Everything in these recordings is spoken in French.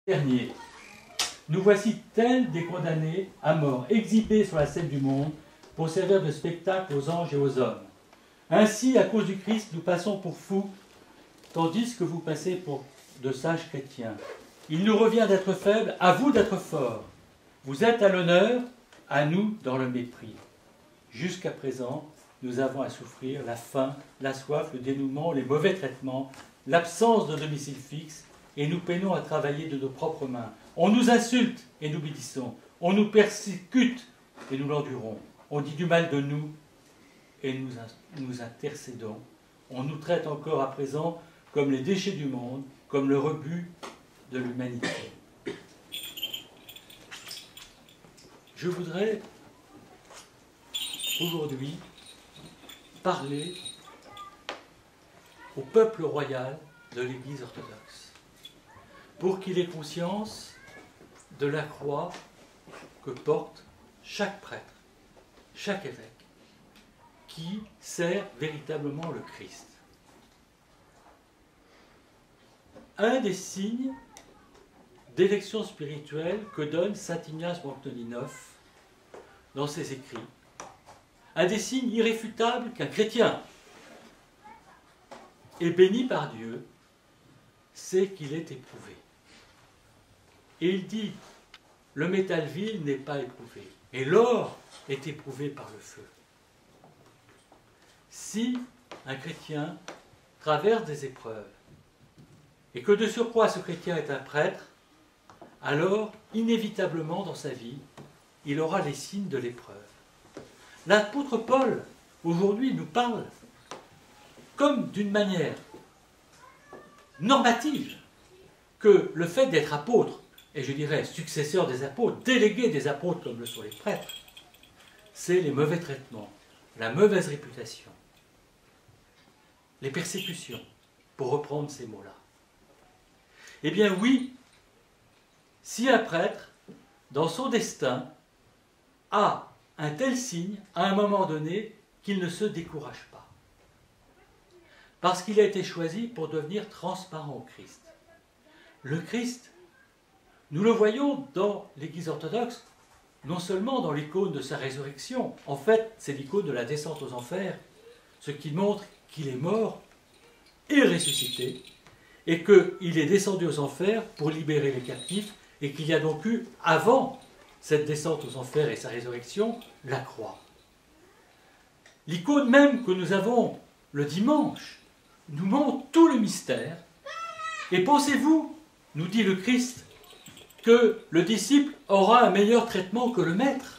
Dernier. Nous voici tels des condamnés à mort, exhibés sur la scène du monde pour servir de spectacle aux anges et aux hommes. Ainsi, à cause du Christ, nous passons pour fous, tandis que vous passez pour de sages chrétiens. Il nous revient d'être faibles, à vous d'être forts. Vous êtes à l'honneur, à nous dans le mépris. Jusqu'à présent, nous avons à souffrir la faim, la soif, le dénouement, les mauvais traitements, l'absence de domicile fixe, et nous peinons à travailler de nos propres mains. On nous insulte et nous obéissons. On nous persécute et nous l'endurons. On dit du mal de nous et nous intercédons. On nous traite encore à présent comme les déchets du monde, comme le rebut de l'humanité. Je voudrais aujourd'hui parler au peuple royal de l'Église orthodoxe, pour qu'il ait conscience de la croix que porte chaque prêtre, chaque évêque, qui sert véritablement le Christ. Un des signes d'élection spirituelle que donne saint Ignace Brantôninov dans ses écrits, un des signes irréfutables qu'un chrétien est béni par Dieu, c'est qu'il est éprouvé. Et il dit, le métal vil n'est pas éprouvé, et l'or est éprouvé par le feu. Si un chrétien traverse des épreuves, et que de surcroît ce chrétien est un prêtre, alors, inévitablement dans sa vie, il aura les signes de l'épreuve. L'apôtre Paul, aujourd'hui, nous parle comme d'une manière normative que le fait d'être apôtre, et je dirais successeur des apôtres, délégué des apôtres comme le sont les prêtres, c'est les mauvais traitements, la mauvaise réputation, les persécutions, pour reprendre ces mots-là. Eh bien oui, si un prêtre, dans son destin, a un tel signe, à un moment donné, qu'il ne se décourage pas. Parce qu'il a été choisi pour devenir transparent au Christ. Le Christ, nous le voyons dans l'Église orthodoxe, non seulement dans l'icône de sa résurrection, en fait, c'est l'icône de la descente aux enfers, ce qui montre qu'il est mort et ressuscité, et qu'il est descendu aux enfers pour libérer les captifs, et qu'il y a donc eu, avant cette descente aux enfers et sa résurrection, la croix. L'icône même que nous avons le dimanche nous montre tout le mystère. Et pensez-vous, nous dit le Christ, que le disciple aura un meilleur traitement que le maître?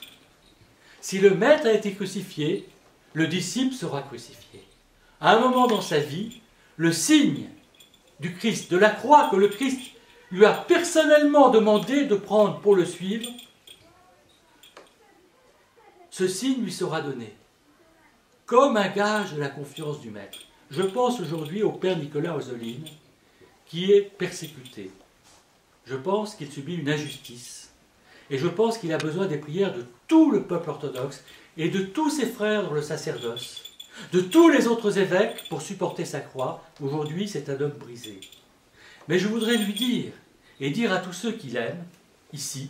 Si le maître a été crucifié, le disciple sera crucifié. À un moment dans sa vie, le signe du Christ, de la croix que le Christ lui a personnellement demandé de prendre pour le suivre, ce signe lui sera donné, comme un gage de la confiance du maître. Je pense aujourd'hui au père Nicolas Ozoline, qui est persécuté. Je pense qu'il subit une injustice. Et je pense qu'il a besoin des prières de tout le peuple orthodoxe et de tous ses frères dans le sacerdoce, de tous les autres évêques pour supporter sa croix. Aujourd'hui, c'est un homme brisé. Mais je voudrais lui dire, et dire à tous ceux qui l'aiment, ici,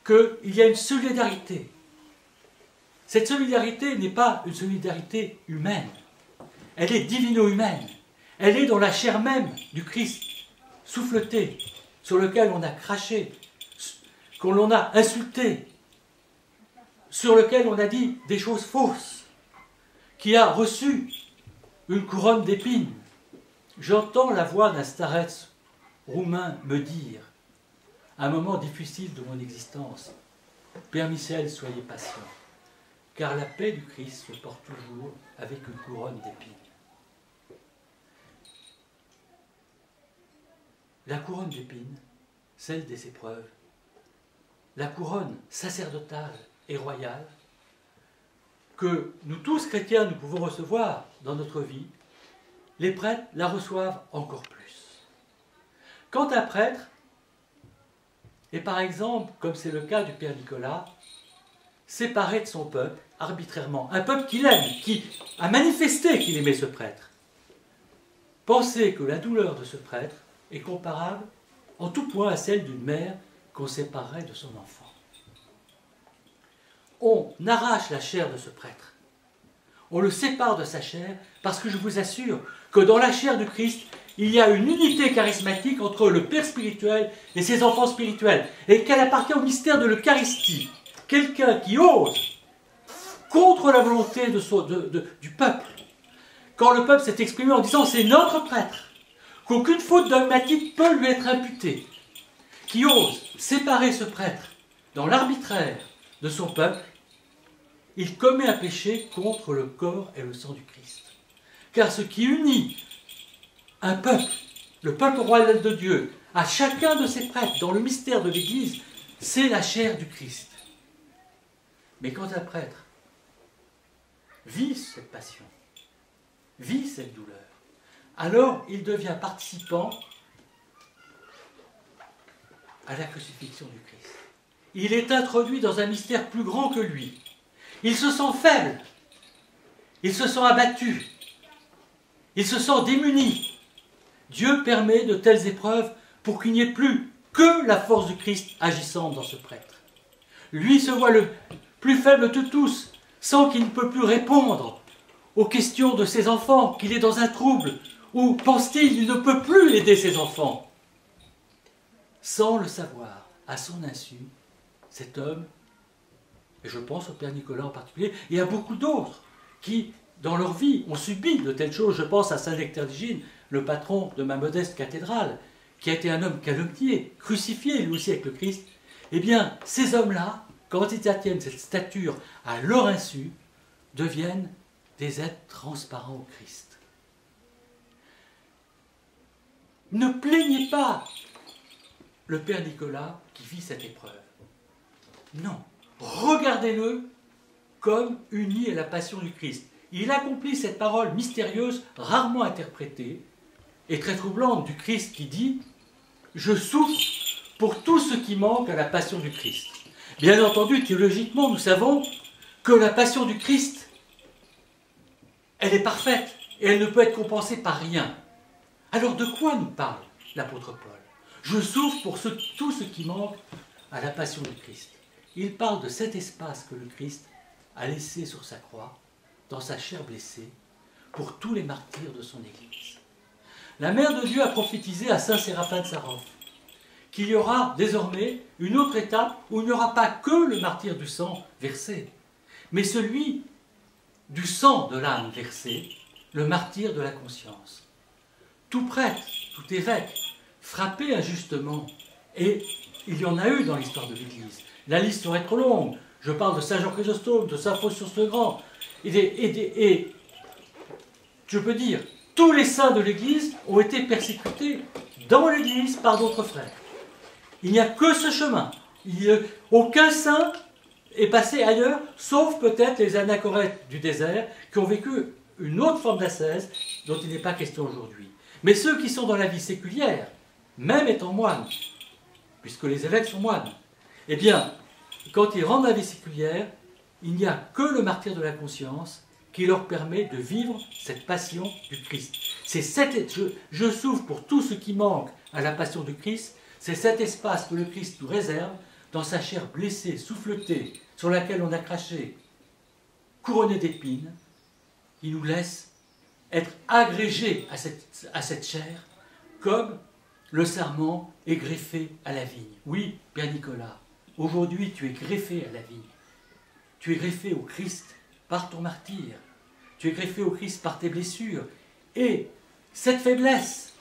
qu'il y a une solidarité. Cette solidarité n'est pas une solidarité humaine. Elle est divino-humaine. Elle est dans la chair même du Christ, souffleté, sur lequel on a craché, qu'on a insulté, sur lequel on a dit des choses fausses, qui a reçu une couronne d'épines. J'entends la voix d'un starets roumain me dire, à un moment difficile de mon existence, « Père Michel, soyez patient, car la paix du Christ se porte toujours avec une couronne d'épines. » La couronne d'épines, celle des épreuves, la couronne sacerdotale et royale, que nous tous chrétiens nous pouvons recevoir dans notre vie, les prêtres la reçoivent encore plus. Quand un prêtre, et par exemple, comme c'est le cas du père Nicolas, séparé de son peuple arbitrairement, un peuple qu'il aime, qui a manifesté qu'il aimait ce prêtre, pensez que la douleur de ce prêtre est comparable en tout point à celle d'une mère qu'on séparerait de son enfant. On arrache la chair de ce prêtre. On le sépare de sa chair parce que je vous assure que dans la chair du Christ, il y a une unité charismatique entre le Père spirituel et ses enfants spirituels et qu'elle appartient au mystère de l'Eucharistie. Quelqu'un qui ose, contre la volonté du peuple, quand le peuple s'est exprimé en disant c'est notre prêtre, qu'aucune faute dogmatique peut lui être imputée, qui ose séparer ce prêtre dans l'arbitraire de son peuple, il commet un péché contre le corps et le sang du Christ. Car ce qui unit un peuple, le peuple royal de Dieu, à chacun de ses prêtres dans le mystère de l'Église, c'est la chair du Christ. Mais quand un prêtre vit cette passion, vit cette douleur, alors il devient participant à la crucifixion du Christ. Il est introduit dans un mystère plus grand que lui. Il se sent faible, il se sent abattu, il se sent démuni. Dieu permet de telles épreuves pour qu'il n'y ait plus que la force du Christ agissante dans ce prêtre. Lui se voit le plus faible de tous, sans qu'il ne peut plus répondre aux questions de ses enfants, qu'il est dans un trouble, ou pense-t-il, il ne peut plus aider ses enfants. Sans le savoir, à son insu, cet homme, et je pense au Père Nicolas en particulier, et à beaucoup d'autres qui, dans leur vie, ont subi de telles choses. Je pense à Saint Nectaire d'Hygiène, le patron de ma modeste cathédrale, qui a été un homme calomnié, crucifié lui aussi avec le Christ. Eh bien, ces hommes-là, quand ils atteignent cette stature à leur insu, deviennent des êtres transparents au Christ. Ne plaignez pas le Père Nicolas qui vit cette épreuve. Non, regardez-le comme uni à la passion du Christ. Il accomplit cette parole mystérieuse, rarement interprétée et très troublante du Christ qui dit « Je souffre pour tout ce qui manque à la passion du Christ ». Bien entendu, théologiquement, nous savons que la passion du Christ, elle est parfaite et elle ne peut être compensée par rien. Alors de quoi nous parle l'apôtre Paul? Je souffre pour tout ce qui manque à la passion du Christ. Il parle de cet espace que le Christ a laissé sur sa croix, dans sa chair blessée, pour tous les martyrs de son Église. La Mère de Dieu a prophétisé à saint Séraphin de Sarov qu'il y aura désormais une autre étape où il n'y aura pas que le martyr du sang versé, mais celui du sang de l'âme versé, le martyr de la conscience. Tout prêtre, tout évêque, frappé injustement, et il y en a eu dans l'histoire de l'Église. La liste serait trop longue. Je parle de saint Jean Chrysostome, de saint Faustus le Grand, et je peux dire, tous les saints de l'Église ont été persécutés dans l'Église par d'autres frères. Il n'y a que ce chemin. Aucun saint est passé ailleurs, sauf peut-être les anachorètes du désert, qui ont vécu une autre forme d'ascèse dont il n'est pas question aujourd'hui. Mais ceux qui sont dans la vie séculière, même étant moines, puisque les évêques sont moines, eh bien, quand ils rentrent dans la vie séculière, il n'y a que le martyr de la conscience qui leur permet de vivre cette passion du Christ. Je souffre pour tout ce qui manque à la passion du Christ, c'est cet espace que le Christ nous réserve dans sa chair blessée, souffletée, sur laquelle on a craché, couronnée d'épines, qui nous laisse être agrégés à cette chair, comme le sarment est greffé à la vigne. Oui, Père Nicolas, aujourd'hui tu es greffé à la vigne. Tu es greffé au Christ par ton martyr. Tu es greffé au Christ par tes blessures. Et cette faiblesse,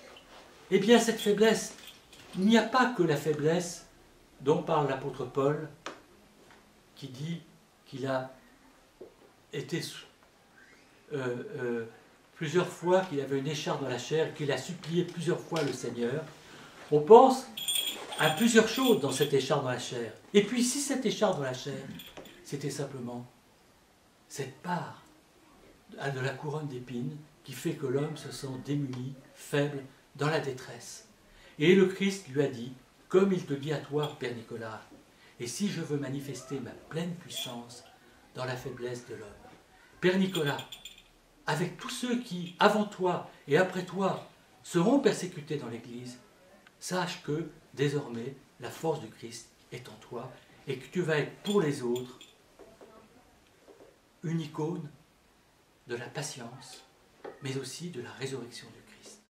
eh bien cette faiblesse, il n'y a pas que la faiblesse dont parle l'apôtre Paul, qui dit qu'il a été plusieurs fois, qu'il avait une écharpe dans la chair, qu'il a supplié plusieurs fois le Seigneur. On pense à plusieurs choses dans cette écharpe dans la chair. Et puis si cette écharpe dans la chair, c'était simplement cette part de la couronne d'épines qui fait que l'homme se sent démuni, faible, dans la détresse. Et le Christ lui a dit, comme il te dit à toi, Père Nicolas, et si je veux manifester ma pleine puissance dans la faiblesse de l'homme. Père Nicolas, avec tous ceux qui, avant toi et après toi, seront persécutés dans l'Église, sache que désormais, la force du Christ est en toi et que tu vas être pour les autres une icône de la patience, mais aussi de la résurrection du Christ.